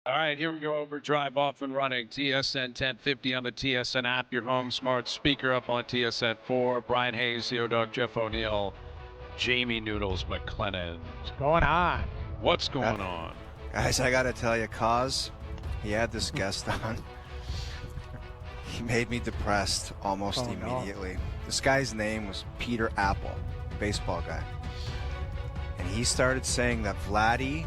All right, here we go. Overdrive off and running. TSN 1050 on the TSN app. Your home smart speaker up on TSN 4. Brian Hayes, Theo Dog, Jeff O'Neill, Jamie Noodles McLennan. What's going on? What's going on? Guys, I got to tell you, Cause, he had this guest on. He made me depressed almost immediately. No. This guy's name was Peter Apple, baseball guy. And he started saying that Vladdy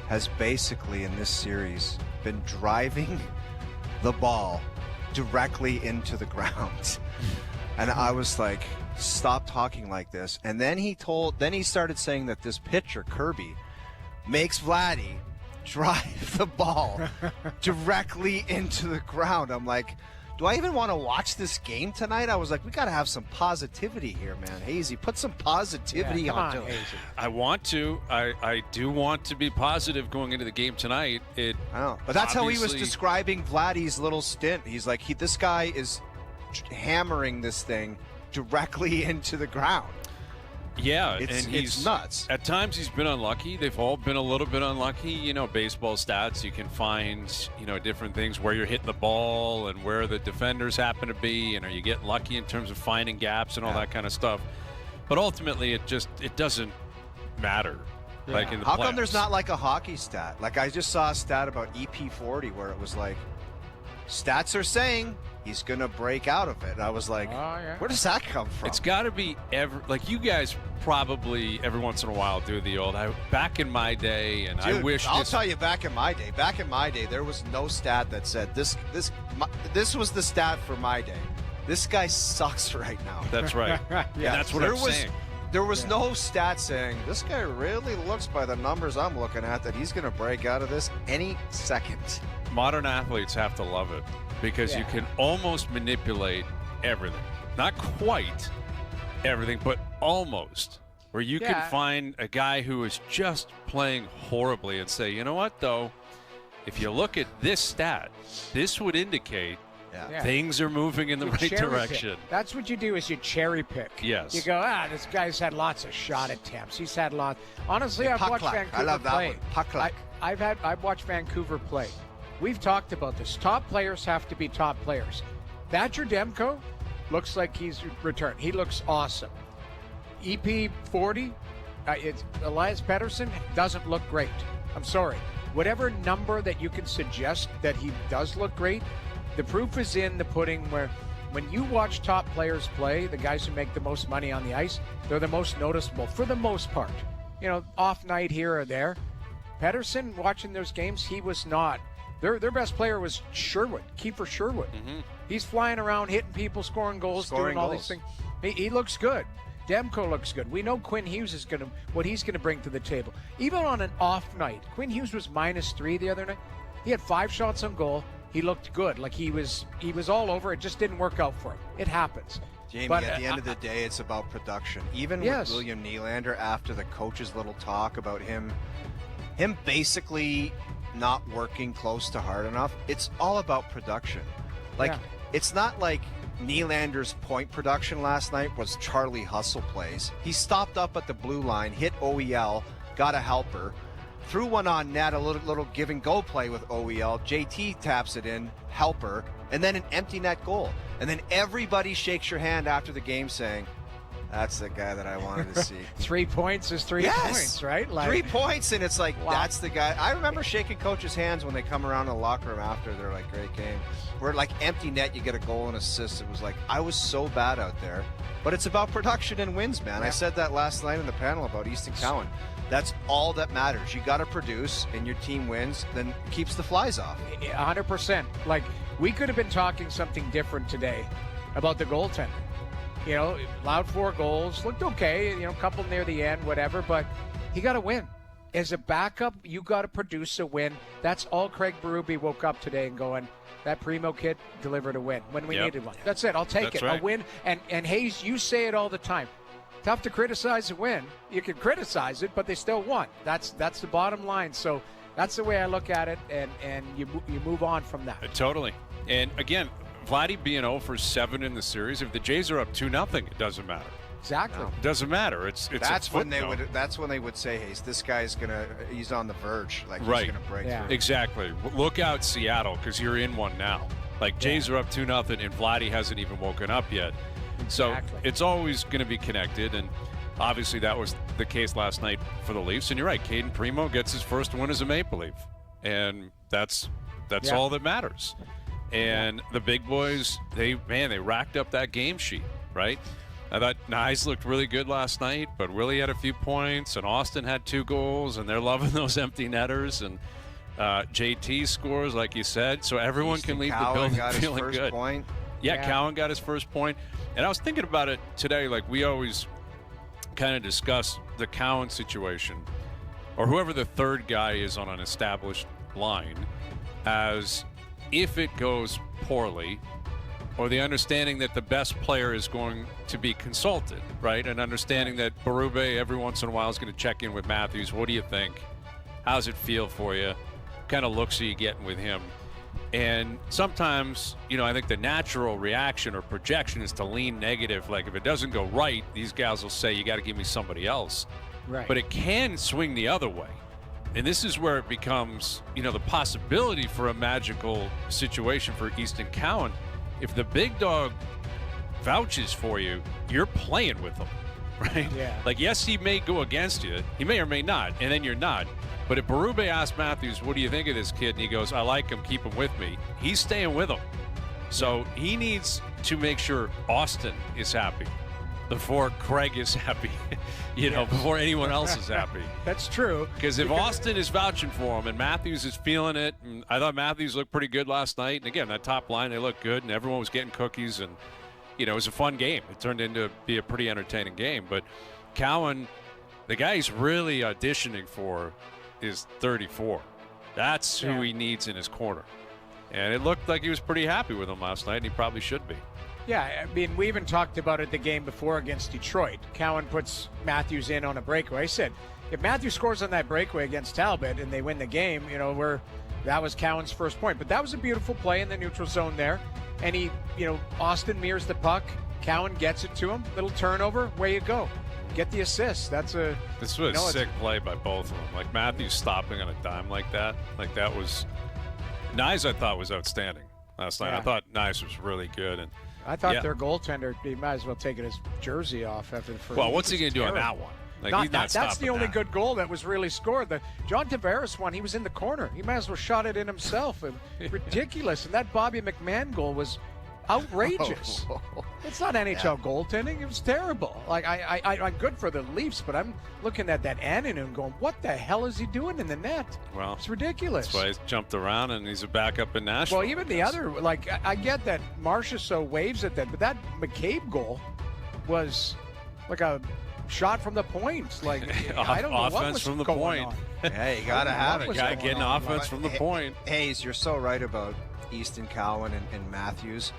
has basically in this series been driving the ball directly into the ground. And I was like, stop talking like this. And then he started saying that this pitcher, Kirby, makes Vladdy drive the ball directly into the ground. I'm like, do I even want to watch this game tonight? I was like, we got to have some positivity here, man. Hazy, put some positivity onto it. I want to. I do want to be positive going into the game tonight. I know. But that's how he was describing Vladdy's little stint. He's like, this guy is hammering this thing directly into the ground. Yeah, it's nuts. At times he's been unlucky. They've all been a little bit unlucky. You know, baseball stats, you can find, different things where you're hitting the ball and where the defenders happen to be, and are you getting lucky in terms of finding gaps and all that kind of stuff. But ultimately, it doesn't matter. Yeah. Like in the How playoffs. come there's not like a hockey stat? Like I just saw a stat about EP40 where it was like, stats are saying he's going to break out of it. And I was like, where does that come from? It's got to be like you guys probably every once in a while do the old back in my day, and Dude, I wish I'll tell you back in my day there was no stat that said this was the stat for my day. This guy sucks right now. That's right. Yeah, that's what I'm saying. There was no stat saying this guy really looks, by the numbers I'm looking at, that he's going to break out of this any second. Modern athletes have to love it because you can almost manipulate everything. Not quite everything, but almost. Where you can find a guy who is just playing horribly and say, you know what, though, if you look at this stat, this would indicate things are moving in the right direction. Pick. That's what you do, is you cherry pick. Yes. You go, this guy's had lots of shot attempts. He's had lots. Honestly, I've watched Vancouver I love that play. one. Puck luck. I've watched Vancouver play. We've talked about this. Top players have to be top players. Thatcher Demko looks like he's returned. He looks awesome. EP40, Elias Pettersson doesn't look great. I'm sorry. Whatever number that you can suggest that he does look great, the proof is in the pudding, where when you watch top players play, the guys who make the most money on the ice, they're the most noticeable for the most part. Off night here or there. Pettersson, watching those games, he was not. Their best player was Sherwood, Kiefer Sherwood. Mm-hmm. He's flying around, hitting people, scoring goals, doing all these things. He looks good. Demko looks good. We know Quinn Hughes is what he's gonna bring to the table. Even on an off night, Quinn Hughes was -3 the other night. He had 5 shots on goal. He looked good. Like he was all over. It just didn't work out for him. It happens. Jamie, at the end of the day, it's about production. Even with William Nylander, after the coach's little talk about him basically not working close to hard enough, it's all about production. It's not like Nylander's point production last night was Charlie Hustle plays. He stopped up at the blue line, hit OEL, got a helper, threw one on net, a little give and go play with OEL. JT taps it in, helper, and then an empty net goal. And then everybody shakes your hand after the game saying, that's the guy that I wanted to see. 3 points is 3 points, right? 3 points, and it's like, that's the guy. I remember shaking coaches' hands when they come around in the locker room after. They're like, great game. We're like, empty net, you get a goal and assist. It was like, I was so bad out there. But it's about production and wins, man. I said that last night in the panel about Easton Cowan. That's all that matters. You got to produce, and your team wins, then keeps the flies off. 100%. Like, we could have been talking something different today about the goaltender. Allowed 4 goals, looked okay, a couple near the end, whatever, but he got to win. As a backup, you got to produce a win. That's all Craig Berube woke up today and going, that Primo kid delivered a win when we needed one. That's it. I'll take it. Right. A win. And Hayes, you say it all the time. Tough to criticize a win. You can criticize it, but they still won. That's the bottom line. So that's the way I look at it, and you move on from that. Totally. And again, Vladdy being 0 for 7 in the series, if the Jays are up 2-0, it doesn't matter. Exactly. No. It doesn't matter. It's That's a when they footnote. would. That's when they would say, "Hey, this guy's he's on the verge. Like he's Right. gonna break Yeah. through." Exactly. Look out, Seattle, because you're in one now. Like Jays are up 2-0, and Vladdy hasn't even woken up yet. So Exactly. it's always going to be connected, and obviously that was the case last night for the Leafs. And you're right, Caden Primo gets his first win as a Maple Leaf, and that's all that matters. And the big boys, they racked up that game sheet, right? I thought Nyes looked really good last night, but Willie had a few points, and Austin had 2 goals, and they're loving those empty netters, and JT scores, like you said, so everyone can leave the building got feeling his first good. Point. Yeah, Cowan got his first point. And I was thinking about it today, like we always kind of discuss the Cowan situation, or whoever the third guy is on an established line, as if it goes poorly, or the understanding that the best player is going to be consulted, right? And understanding that Berube every once in a while is going to check in with Matthews. What do you think? How's it feel for you? Kind of looks are you getting with him? And sometimes, I think the natural reaction or projection is to lean negative. Like if it doesn't go right, these guys will say, you got to give me somebody else. Right. But it can swing the other way. And this is where it becomes, the possibility for a magical situation for Easton Cowan. If the big dog vouches for you, you're playing with him, right? Yeah. Like, yes, he may go against you. He may or may not, and then you're not. But if Berube asks Matthews, what do you think of this kid? And he goes, I like him, keep him with me. He's staying with him. So he needs to make sure Austin is happy before Craig is happy, before anyone else is happy. That's true. Because if Austin is vouching for him and Matthews is feeling it, and I thought Matthews looked pretty good last night. And again, that top line, they looked good, and everyone was getting cookies. And, it was a fun game. It turned into be a pretty entertaining game. But Cowan, the guy he's really auditioning for is 34. That's who he needs in his corner. And it looked like he was pretty happy with him last night, and he probably should be. Yeah, I mean, we even talked about it the game before against Detroit. Cowan puts Matthews in on a breakaway. I said, if Matthews scores on that breakaway against Talbot and they win the game, that was Cowan's first point. But that was a beautiful play in the neutral zone there. And he, Austin mirrors the puck. Cowan gets it to him. Little turnover. Away you go. Get the assist. This was a sick play by both of them. Like Matthews stopping on a dime like that. Like that was Nyes, I thought was outstanding last night. Yeah. I thought Nyes was really good. And I thought their goaltender, he might as well take his jersey off after the first. Well, what's he going to do on that one? Like, he's not that's the only that. good goal that was really scored. The John Tavares one, he was in the corner. He might as well shot it in himself. Ridiculous. And that Bobby McMahon goal was outrageous. It's not NHL goaltending. It was terrible. Like I'm good for the Leafs, but I'm looking at that Annunen and going, what the hell is he doing in the net? Well, it's ridiculous. That's why he's jumped around and he's a backup in Nashville. Well, even the other, like I get that Marcia so waves at that, but that McCabe goal was like a shot from the point. Like I don't know what offense was from the going point. on. Hey, you gotta have it. Guy getting offense from the point. Hayes, you're so right about Easton Cowan and Matthews.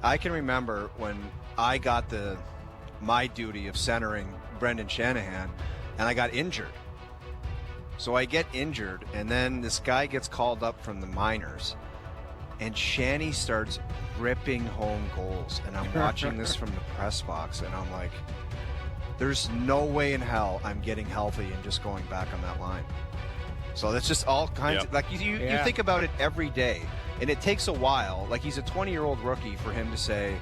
I can remember when I got my duty of centering Brendan Shanahan, and I got injured. So I get injured, and then this guy gets called up from the minors, and Shanny starts ripping home goals. And I'm watching this from the press box, and I'm like, there's no way in hell I'm getting healthy and just going back on that line. So that's just all kinds of, like you think about it every day. And it takes a while. Like he's a 20-year-old rookie for him to say,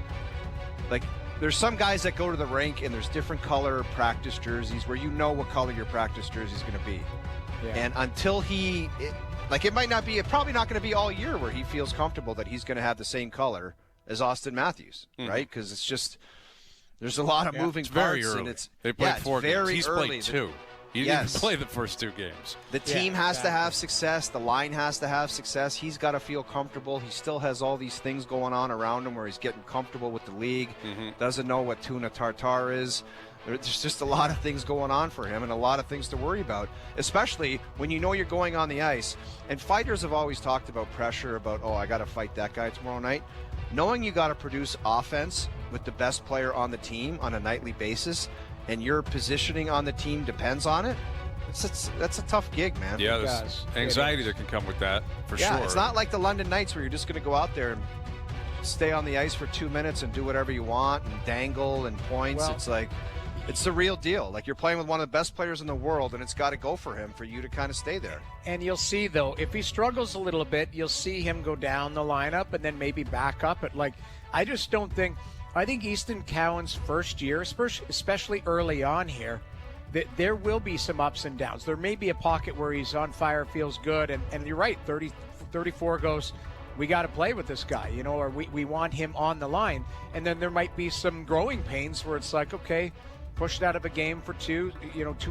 like, there's some guys that go to the rink and there's different color practice jerseys where you know what color your practice jersey is going to be. Yeah. And until it might not be, probably not going to be all year where he feels comfortable that he's going to have the same color as Austin Matthews, right? Because it's just, there's a lot of moving parts. Very early. And it's they played 4 games. He's early. Played 2. He didn't play the first 2 games. The team has to have success. The line has to have success. He's got to feel comfortable. He still has all these things going on around him where he's getting comfortable with the league. Doesn't know what tuna tartare is. There's just a lot of things going on for him and a lot of things to worry about, especially when you know you're going on the ice. And fighters have always talked about pressure, about, I got to fight that guy tomorrow night. Knowing you got to produce offense with the best player on the team on a nightly basis, and your positioning on the team depends on it, that's a tough gig, man. Yeah, there's anxiety that can come with that, for sure. Yeah, it's not like the London Knights where you're just going to go out there and stay on the ice for 2 minutes and do whatever you want and dangle and points. Well, it's like, it's the real deal. Like, you're playing with one of the best players in the world, and it's got to go for him for you to kind of stay there. And you'll see, though, if he struggles a little bit, you'll see him go down the lineup and then maybe back up it. Like, I just don't think – I think Easton Cowan's first year, especially early on here, that there will be some ups and downs. There may be a pocket where he's on fire, feels good, and you're right, 34 goes – we got to play with this guy, you know, or we want him on the line. And then there might be some growing pains where it's like, okay, pushed out of a game for 2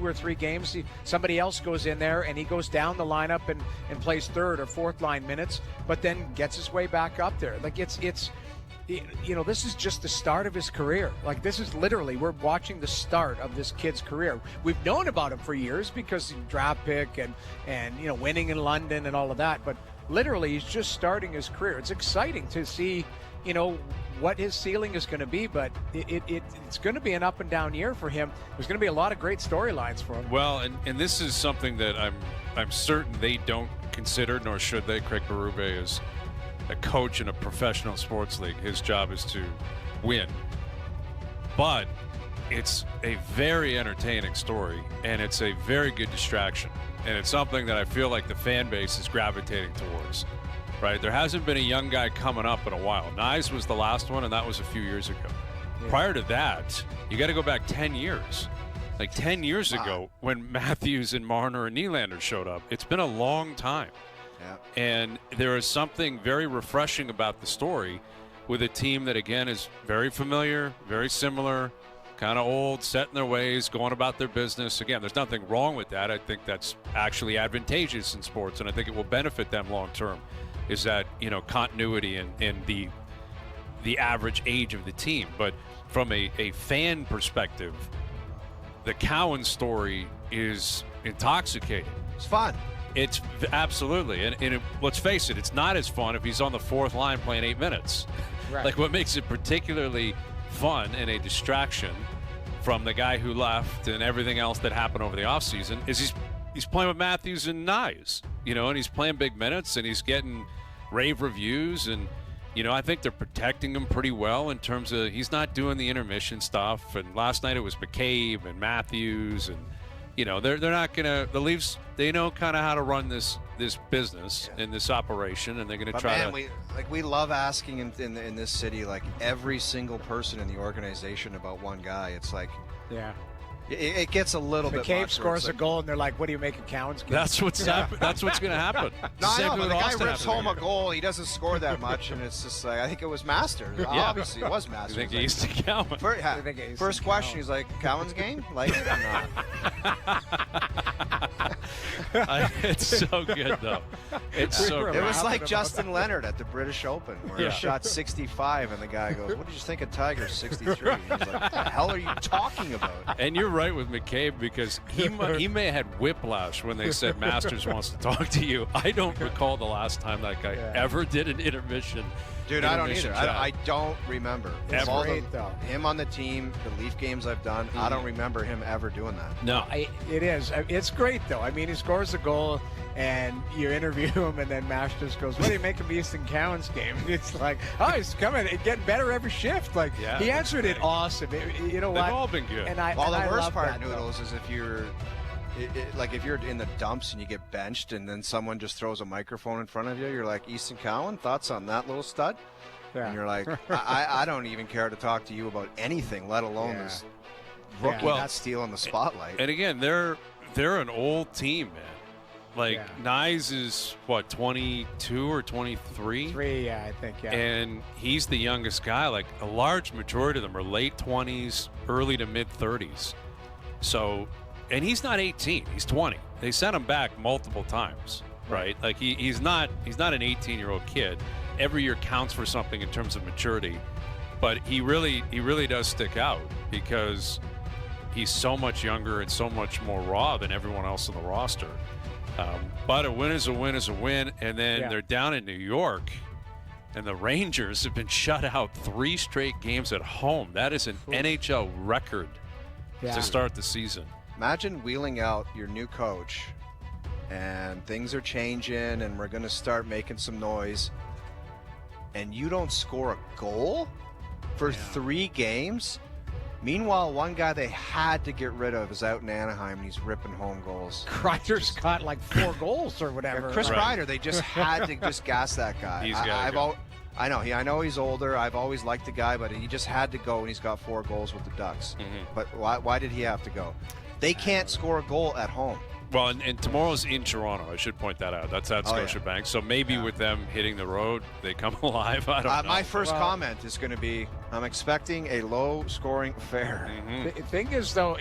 or 3 games. Somebody else goes in there and he goes down the lineup and plays third or fourth line minutes, but then gets his way back up there. Like it's this is just the start of his career. Like, this is literally, we're watching the start of this kid's career. We've known about him for years because he's a draft pick and winning in London and all of that, but literally he's just starting his career. It's exciting to see, what his ceiling is going to be, but it's going to be an up and down year for him. There's going to be a lot of great storylines for him. Well, and this is something that I'm certain they don't consider, nor should they. Craig Berube is a coach in a professional sports league. His job is to win. But it's a very entertaining story, and it's a very good distraction. And it's something that I feel like the fan base is gravitating towards, right? There hasn't been a young guy coming up in a while. Nyes was the last one, and that was a few years ago. Yeah. Prior to that, you got to go back 10 years. Like 10 years ago when Matthews and Marner and Nylander showed up. It's been a long time. Yeah. And there is something very refreshing about the story with a team that, again, is very familiar, very similar, kind of old, set in their ways, going about their business. Again, there's nothing wrong with that. I think that's actually advantageous in sports, and I think it will benefit them long term, is that, continuity and the average age of the team. But from a fan perspective, the Cowan story is intoxicating. It's fun. It's absolutely. And let's face it, it's not as fun if he's on the fourth line playing 8 minutes. Right. Like, what makes it particularly fun and a distraction from the guy who left and everything else that happened over the offseason is he's playing with Matthews and Nyes, and he's playing big minutes and he's getting rave reviews. And, I think they're protecting him pretty well in terms of he's not doing the intermission stuff. And last night it was McCabe and Matthews, and they're not gonna. The Leafs, they know kind of how to run this business and this operation, and they're gonna try to. We love asking in this city, like, every single person in the organization about one guy. It's like, yeah, it gets a little bit. McCabe scores a goal, and they're like, "What do you make of Cowan's game?" That's what's happening. That's what's going to happen. No, I know, but the guy rips home a goal. He doesn't score that much, and it's just like, I think it was Masters. Yeah. Obviously, it was Masters. You think he's to Cowan? First question, he's like, Cowan's game? Like, no. It's so good, though. It's so good. It was like Justin Leonard at the British Open, where he shot 65, and the guy goes, "What did you think of Tiger's 63?" He's like, "What the hell are you talking about?" And you're right with McCabe, because he may have had whiplash when they said Masters wants to talk to you. I don't recall the last time that guy ever did an intermission. Dude, I don't either. I don't remember. It's great, though. Him on the team, the Leaf games I've done, I don't remember him ever doing that. No. It is. It's great, though. I mean, he scores a goal, and you interview him, and then Masters goes, "What do you make of Easton Cowan's game?" It's like, oh, he's coming, getting better every shift. Like, he answered it awesome. You know what? They've all been good. And the worst part, Noodles, is if you're if you're in the dumps and you get benched and then someone just throws a microphone in front of you, you're like, "Easton Cowan, thoughts on that little stud?" Yeah. And you're like, I don't even care to talk to you about anything, let alone this rookie not stealing the spotlight. And again, they're an old team, man. Like, Nyes is, 22 or 23? I think, And he's the youngest guy. Like, a large majority of them are late 20s, early to mid-30s. So, and he's not 18, he's 20. They sent him back multiple times, right? Like, he's not an 18-year-old kid. Every year counts for something in terms of maturity. But he really does stick out because he's so much younger and so much more raw than everyone else on the roster. But a win is a win is a win. And then they're down in New York, and the Rangers have been shut out 3 straight games at home. That is an NHL record to start the season. Imagine wheeling out your new coach, and things are changing, and we're going to start making some noise. and you don't score a goal for 3 games? Meanwhile, one guy they had to get rid of is out in Anaheim, and he's ripping home goals. Kreider's got like 4 goals or whatever. Chris Kreider, they just had to just gas that guy. I know he's older. I've always liked the guy, but he just had to go, and he's got 4 goals with the Ducks. But why did he have to go? They can't score a goal at home. Well, and tomorrow's in Toronto. I should point that out. That's at Scotiabank. So maybe with them hitting the road, they come alive. I don't know. My first comment is going to be, I'm expecting a low-scoring affair. The thing is, though,